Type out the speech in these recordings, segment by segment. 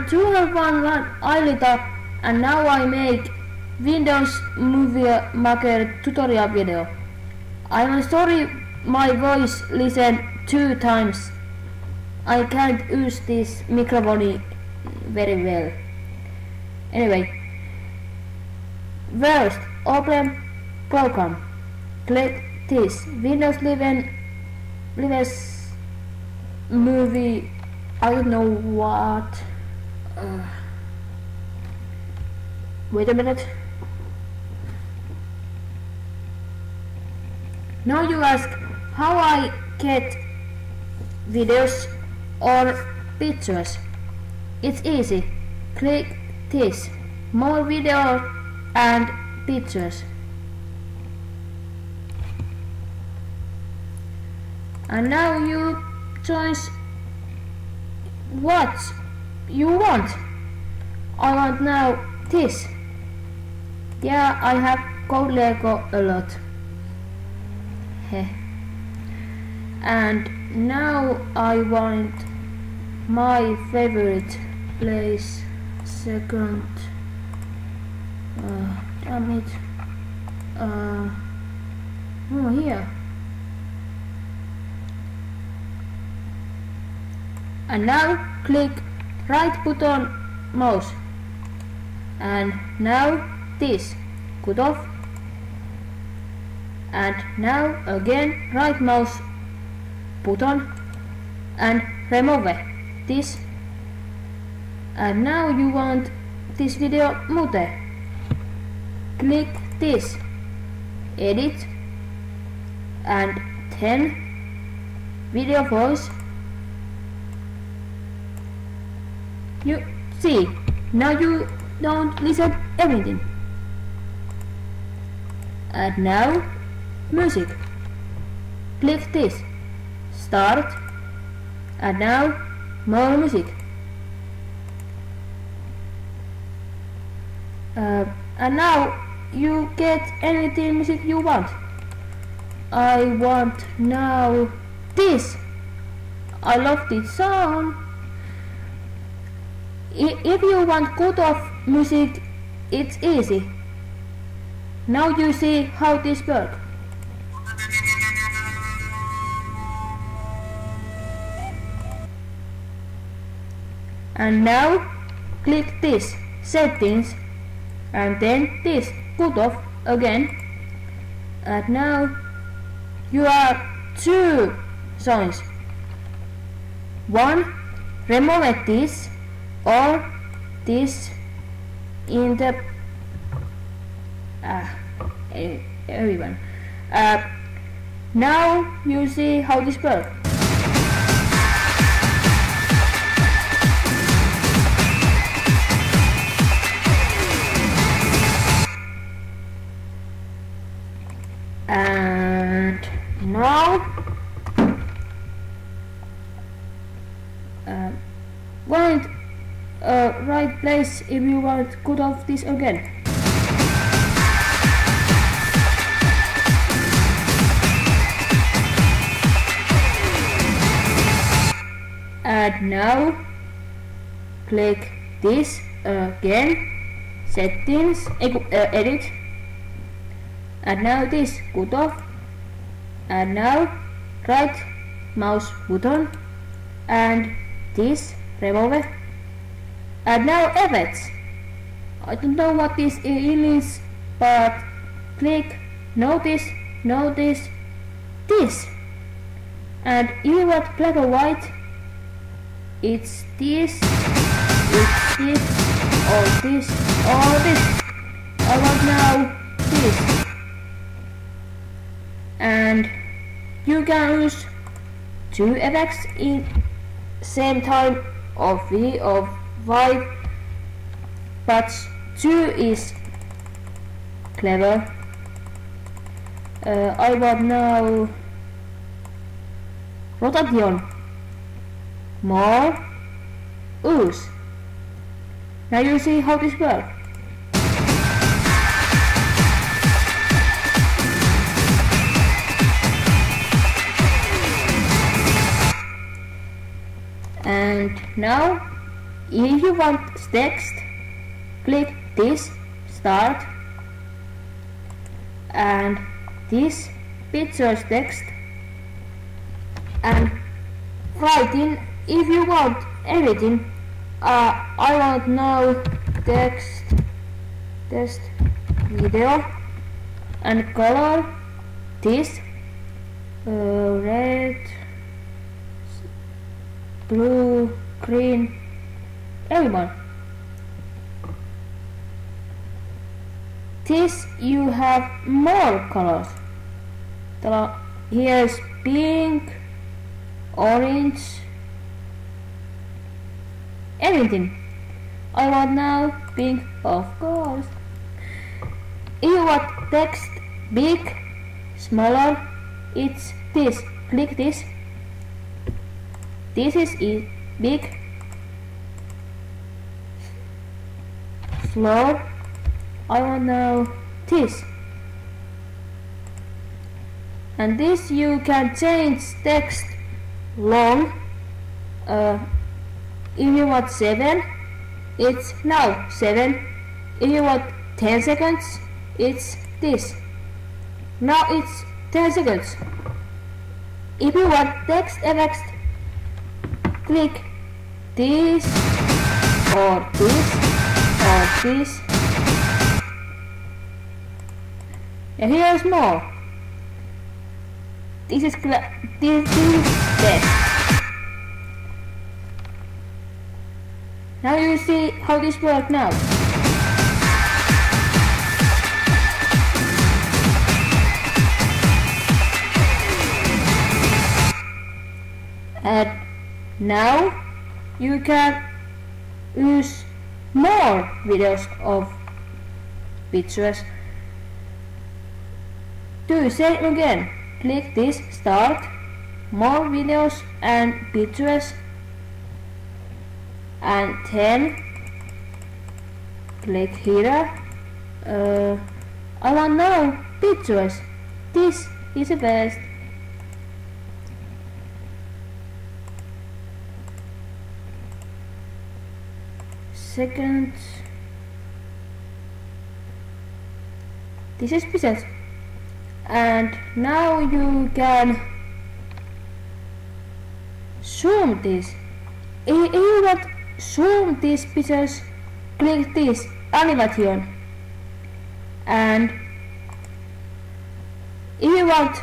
I'm 201 Ailita and now I make Windows Movie Maker tutorial video. I'm sorry my voice listened 2 times. I can't use this microphone very well. Anyway, first open program. Click this Windows 11 movie. I don't know what. Wait a minute. Now you ask how I get videos or pictures. It's easy. Click this. More video and pictures. And now you choose what you want. I want now this. Yeah, I have code Lego a lot. And now I want my favorite place. Second. Damn it. Oh, here. And now click right button mouse. And now this. Cut off. And now again right mouse button and remove this. And now you want this video mute. Click this. Edit. And then video voice. You see, now you don't listen everything. And now music. Click this. Start. And now more music. And now you get anything music you want. I want now this. I love this song. If you want cut off music, it's easy. Now you see how this works. And now click this settings and then this cut off again. And now you have 2 songs. One, remove this or this in the everyone. Now you see how this works. And now find a right place if you want to cut off this again. And now click this again, settings, edit, and now this cut off, and now right mouse button and this remove, and now effects. I don't know what this is, but click notice this, and if you want black or white, it's this, or this, or this. I want now this. And you can use 2 effects in same time of 5, but 2 is clever. I want now rotation. More ooze. Now you see how this works. And now if you want text, click this start and this pictures text and write in if you want everything. I want now text video and color this red, blue, green, everyone. This you have more colors. Here's pink, orange, everything. I want now pink, of course. If you want text big, smaller, it's this. Click this. This is big, slow. I want now this. And this you can change text long. If you want 7, it's now 7. If you want 10 seconds, it's this. Now it's 10 seconds. If you want text effects, click this or this or this. And here's more. This is best. Now you see how this works now. And now you can use more videos of pictures. Do the same again. Click this start, more videos and pictures, and then click here. I want now pictures. This is the best. Second, this is pictures. And now you can zoom this. If you want zoom these pictures, click this animation. And if you want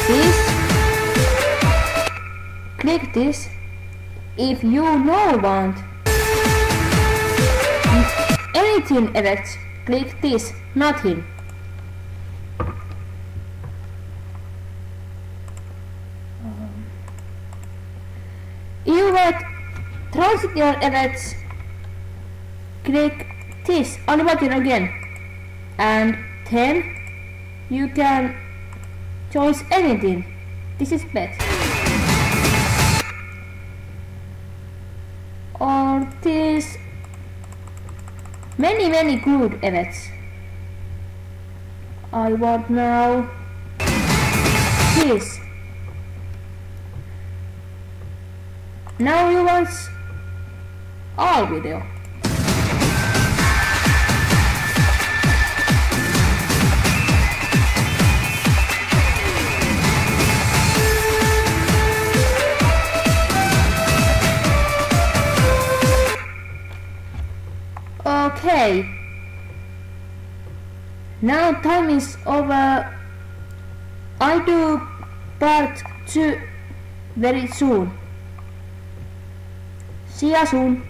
this, click this. If you want anything effects, click this, nothing. If you want transition effects, click this animation again, and then you can choose anything. This is best. Or this many good effects. I want now this. Now you want all video. Okay, now time is over. I do part 2 very soon. See ya soon.